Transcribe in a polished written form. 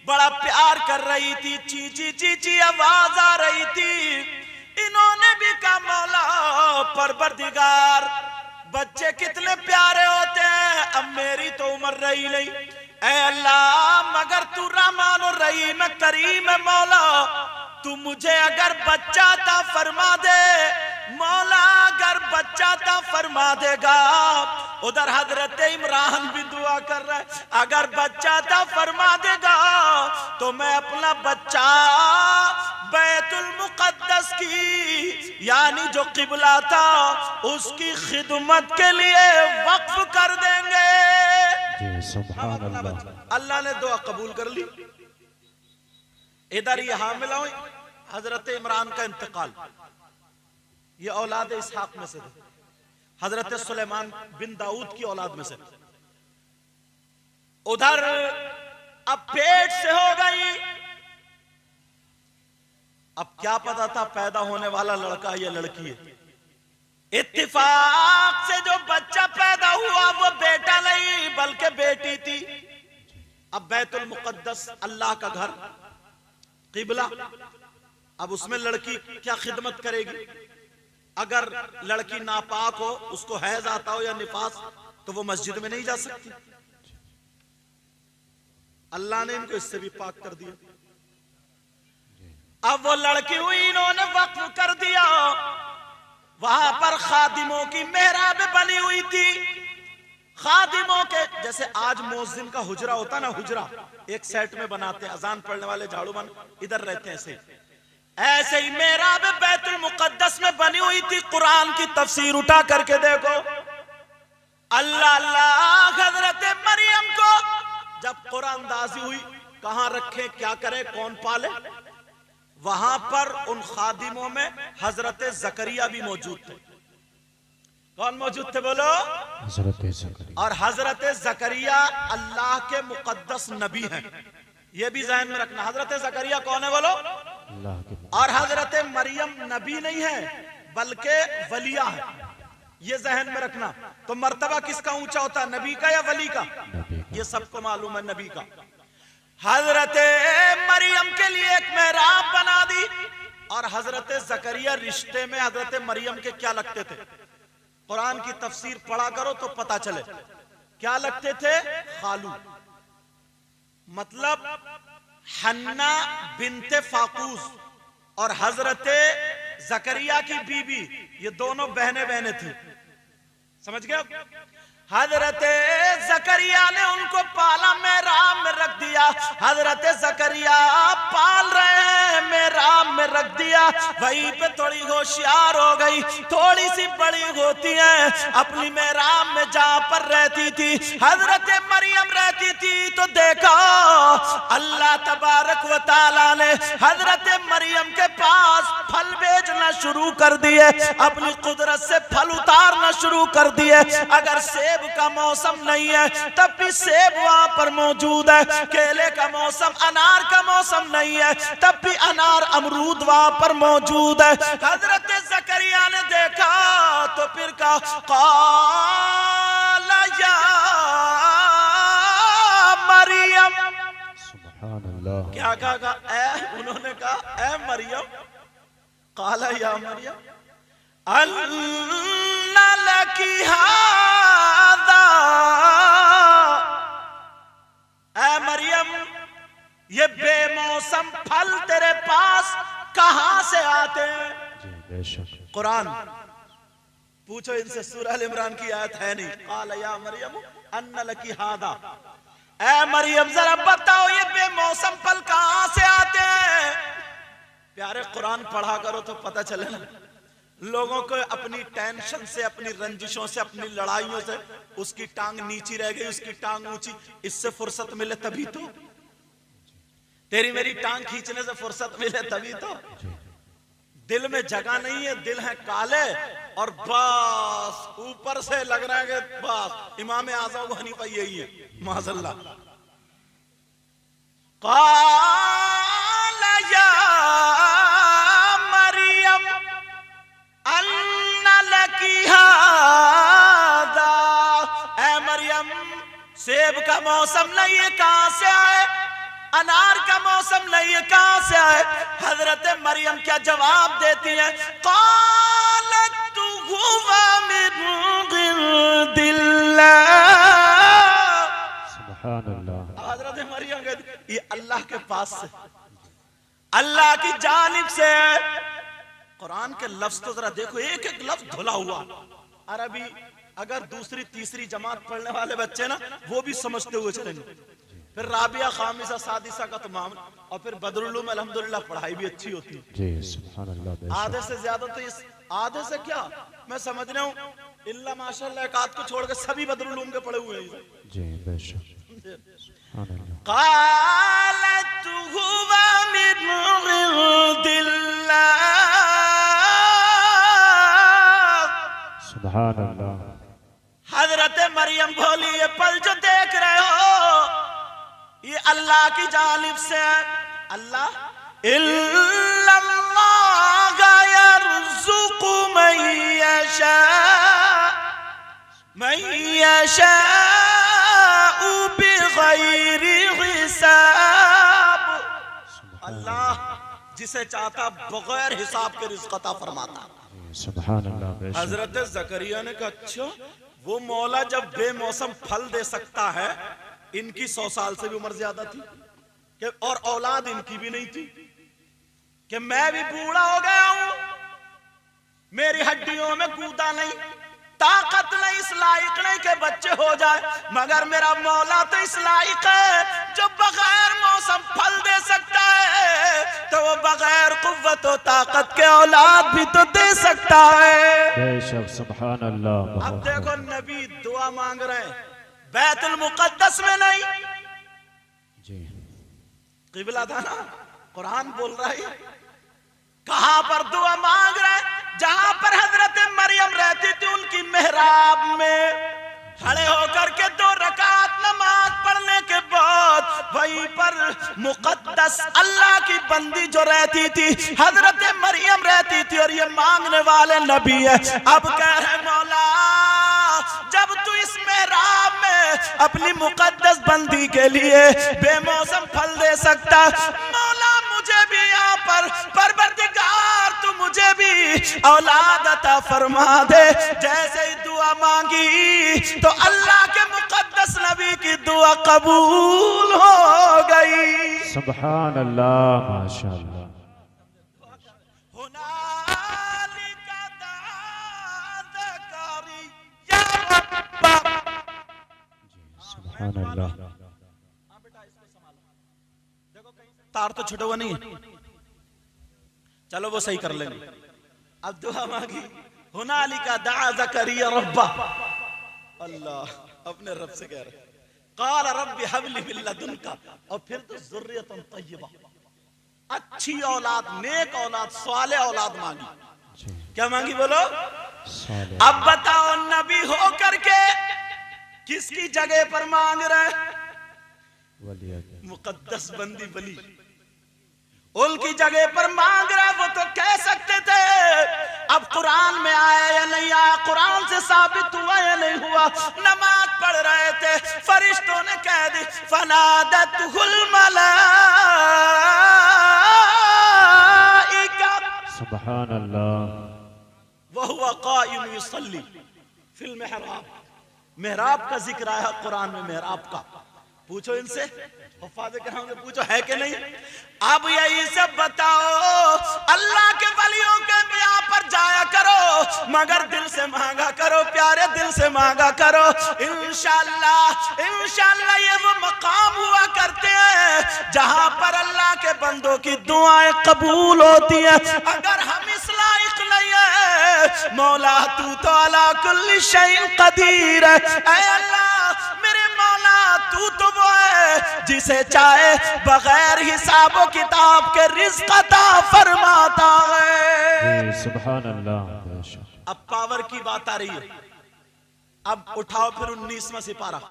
بڑا پیار کر رہی تھی، چیچی چیچی آواز آ رہی تھی۔ انہوں نے بھی کہا مولا پروردگار بچے کتنے پیارے ہوتے ہیں، اب میری تو عمر رہی نہیں، اے اللہ مگر تو رحمان الرحیم کریم ہے مولا، تو مجھے اگر بچہ عطا فرما دے، مولا اگر بچہ عطا فرما دے گا۔ ادھر حضرت عمران بھی دعا کر رہا ہے، اگر بچہ عطا فرما دے گا تو میں اپنا بچہ بیت المقدس کی یعنی جو قبلہ تھا اس کی خدمت کے لیے وقف کر دیں گے۔ جی سبحان اللہ۔ اللہ نے دعا قبول کر لی۔ ادھر یہ حاملہ ہوئی، حضرت عمران کا انتقال، یہ اولاد اسحاق میں سے تھے، حضرت سلیمان بن داؤد کی اولاد میں سے۔ ادھر اب پیٹ سے ہو گئی، اب کیا پتا تھا پیدا ہونے والا لڑکا یا لڑکی ہے؟ اتفاق سے جو بچہ پیدا ہوا وہ بیٹا نہیں بلکہ بیٹی تھی۔ اب بیت المقدس اللہ کا گھر، قبلہ، اب اس میں لڑکی کیا خدمت کرے گی؟ اگر لڑکی ناپاک ہو، اس کو حیض آتا ہو یا نفاس، تو وہ مسجد میں نہیں جا سکتی۔ اللہ نے ان کو اس سے بھی پاک کر دیا۔ اب وہ لڑکی ہوئی، انہوں نے وقف کر دیا۔ وہاں پر خادموں کی محراب بنی ہوئی تھی، خادموں کے جیسے آج مؤذن کا حجرہ ہوتا نا، حجرہ ایک سیٹ میں بناتے ہیں، اذان پڑھنے والے جھاڑو بن ادھر رہتے ہیں، ایسے ہی محراب بیت المقدس میں بنی ہوئی تھی۔ قرآن کی تفسیر اٹھا کر کے دیکھو، اللہ اللہ حضرت مریم کو جب قرآن دازی ہوئی، کہاں رکھے، کیا کرے، کون پالے؟ وہاں پر ان خادموں میں حضرت زکریا بھی موجود تھے۔ کون موجود تھے بولو؟ حضرت زکریا۔ اور حضرت زکریا اللہ کے مقدس نبی ہیں، یہ بھی ذہن میں رکھنا۔ حضرت زکریا کون ہے بولو؟ اللہ کے اور حضرت مریم نبی نہیں ہے بلکہ ولیہ ہے، یہ ذہن میں رکھنا۔ تو مرتبہ کس کا اونچا ہوتا ہے، نبی کا یا ولی کا؟ نبی کا۔ یہ سب کو معلوم ہے، نبی کا۔ حضرت مریم کے لیے ایک محراب بنا دی، اور حضرت زکریا رشتے میں حضرت مریم کے کیا لگتے تھے؟ قرآن کی تفسیر پڑھا کرو تو پتا چلے کیا لگتے تھے۔ خالو، مطلب حنا بنت فاقوس اور حضرت زکریا کی بیوی، یہ دونوں بہنیں تھیں، سمجھ گئے؟ حضرت زکریا نے ان کو پالا، محراب میں رکھ دیا۔ حضرت زکریا پال رہے ہیں، محراب میں رکھ دیا۔ وہیں پہ تھوڑی ہوشیار ہو گئی، تھوڑی سی بڑی ہوتی ہیں، اپنی محراب میں جہاں پر رہتی تھی حضرت مریم رہتی تھی، تو دیکھا اللہ تبارک و تعالیٰ نے حضرت مریم کے پاس پھل بیچنا شروع کر دیے، اپنی قدرت سے پھل اتارنا شروع کر دیے۔ اگر سیب کا موسم نہیں ہے تب بھی سیب وہاں پر موجود ہے، کیلے کا موسم، انار کا موسم نہیں ہے تب بھی انار، امرود وہاں پر موجود ہے۔ حضرت زکریا نے دیکھا تو پھر کہا قال یا مریم، سبحان اللہ۔ کیا کہا؟ انہوں نے کہا اے مریم، قال یا مریم ان لکی ھذا، اے مریم یہ بے موسم پھل تیرے پاس کہاں سے آتے ہیں؟ جی بے شک۔ قرآن پوچھو ان سے، سورہ ال عمران کی آیت ہے نہیں؟ قال یا مریم ان لکی ھذا، اے مریم ذرا بتاؤ یہ بے موسم پھل کہاں سے آتے ہیں؟ پیارے قرآن پڑھا کرو تو پتہ چلے نا۔ لوگوں کو اپنی ٹینشن سے، اپنی رنجشوں سے، اپنی لڑائیوں سے، اس کی ٹانگ نیچی رہ گئی، اس کی ٹانگ اونچی، اس سے فرصت ملے تبھی تو، تیری میری ٹانگ کھینچنے سے فرصت ملے تبھی تو۔ دل میں جگہ نہیں ہے، دل ہے کالے، اور بس اوپر سے لگ رہا ہے کہ بس امام اعظم ابو حنیفہ یہی ہے، معاذ اللہ۔ قال یا مریم ان لکی ھذا، اے مریم سیب کا موسم نہیں ہے، کہاں سے آئے؟ انار کا موسم نہیں ہے، کہاں سے آئے؟ حضرت مریم کیا جواب دیتی ہیں؟ قالت هو من عند اللہ۔ سبحان اللہ۔ حضرت مریم کہتی یہ اللہ کے پاس سے، اللہ کی جانب سے۔ قرآن کے لفظ تو ذرا دیکھو، ایک ایک لفظ دھلا ہوا۔ عربی اگر دوسری تیسری جماعت پڑھنے والے بچے نا وہ بھی سمجھتے ہوئے چلیں گے، پھر رابعہ خامسہ سادسہ کا تو معاملہ، اور پھر بدر العلوم الحمدللہ پڑھائی بھی اچھی ہوتی ہے۔ جی سبحان اللہ، بے شک۔ آدھے سے زیادہ تو اس آدھے سے کیا میں سمجھ رہا ہوں، اللہ ماشاءاللہ ایک آدھ کو چھوڑ کے سبھی بدر العلوم کے پڑھے ہوئے ہیں۔ جی بے شک، سبحان اللہ۔ قالت هو من عند اللہ۔ سبحان اللہ۔ حضرت مریم بولی یہ پل جو دیکھ رہے ہو یہ اللہ کی جانب سے ہے۔ اللہ اِلَّا اللَّهَ يَرْزُقُ مَن يَشَاءُ بِغَيْرِ حساب۔ اللہ جسے چاہتا بغیر حساب کے رزق عطا فرماتا۔ سبحان اللہ، بے شک۔ حضرت زکریا نے کہا اچھا وہ مولا جب بے موسم پھل دے سکتا ہے، ان کی 100 سال سے بھی عمر زیادہ تھی اور اولاد ان کی بھی نہیں تھی، کہ میں بھی بوڑھا ہو گیا ہوں، میری ہڈیوں میں گودا نہیں، طاقت نہیں، اس لائق نہیں کہ بچے ہو جائے، مگر میرا مولا تو اس لائق ہے جو بغیر موسم پھل دے سکتا ہے، تو وہ بغیر قوت و طاقت کے اولاد بھی تو دے سکتا ہے۔ بے شک، سبحان اللہ۔ اب دیکھو نبی دعا مانگ رہے ہیں بیت المقدس میں نہیں، جی قبلہ تھا نا، قرآن بول رہا ہے کہاں پر دعا مانگ رہے ہیں؟ جہاں پر حضرت مریم رہتی تھی ان کی محراب میں، کھڑے ہو کر کے 2 رکعت نماز پڑھنے کے بعد وہیں پر مقدس اللہ کی بندی جو رہتی تھی حضرت مریم رہتی تھی، اور یہ مانگنے والے نبی ہے۔ اب کہہ رہے مولا جب تو اس محراب میں اپنی مقدس بندی کے لیے بے موسم پھل دے سکتا، مولا مجھے بھی یہاں پر پروردگار تو مجھے بھی اولاد عطا فرما دے۔ جیسے ہی دعا مانگی تو اللہ کے مقدس نبی کی دعا قبول ہو گئی۔ سبحان اللہ، ماشاء اللہ۔ هنالك دعا زكريا ربه۔ سبحان اللہ۔ تار تو چھٹے ہوا نہیں ہے، چلو وہ صحیح کر لیں گے۔ اب دعا مانگی هنالك دعا زكريا ربه، اللہ اپنے رب سے کہہ رہے قال رب هب لي من لدنك، اور پھر تو ذریۃ طیبہ، اچھی اولاد، نیک اولاد، صالح اولاد مانگی۔ کیا مانگی بولو؟ صالح۔ اب بتاؤ نبی ہو کر کے کس کی جگہ پر مانگ رہے؟ مقدس بندی ولی ان کی جگہ پر مانگ رہا۔ وہ تو کہہ سکتے تھے اب قرآن میں آیا یا نہیں آیا، قرآن سے ثابت ہوا یا نہیں ہوا، نماز پڑھ رہے تھے فرشتوں نے کہہ دی فنادتہ الملائکہ، سبحان اللہ۔ وہو قائم یصلی فی المحراب، محراب کا ذکر آیا قرآن میں، محراب کا۔ پوچھو ان سے، حفاظ کرام سے پوچھو ہے کہ نہیں۔ اب یہی سب بتاؤ، اللہ کے ولیوں کے یہاں پر جایا کرو مگر دل سے مانگا کرو، پیارے دل سے مانگا کرو، انشاءاللہ یہ وہ مقام ہوا کرتے ہیں جہاں پر اللہ کے بندوں کی دعائیں قبول ہوتی ہیں۔ اگر ہم اس لائق نہیں ہیں، مولا تو علی کل شیء قدیر ہے، اے اللہ میرے مولا تو وہ ہے جسے چاہے بغیر حساب و کتاب کے رزق عطا فرماتا ہے۔ سبحان اللہ۔ اب پاور کی بات آ رہی ہے، اب اٹھاؤ پھر 19واں سپارہ۔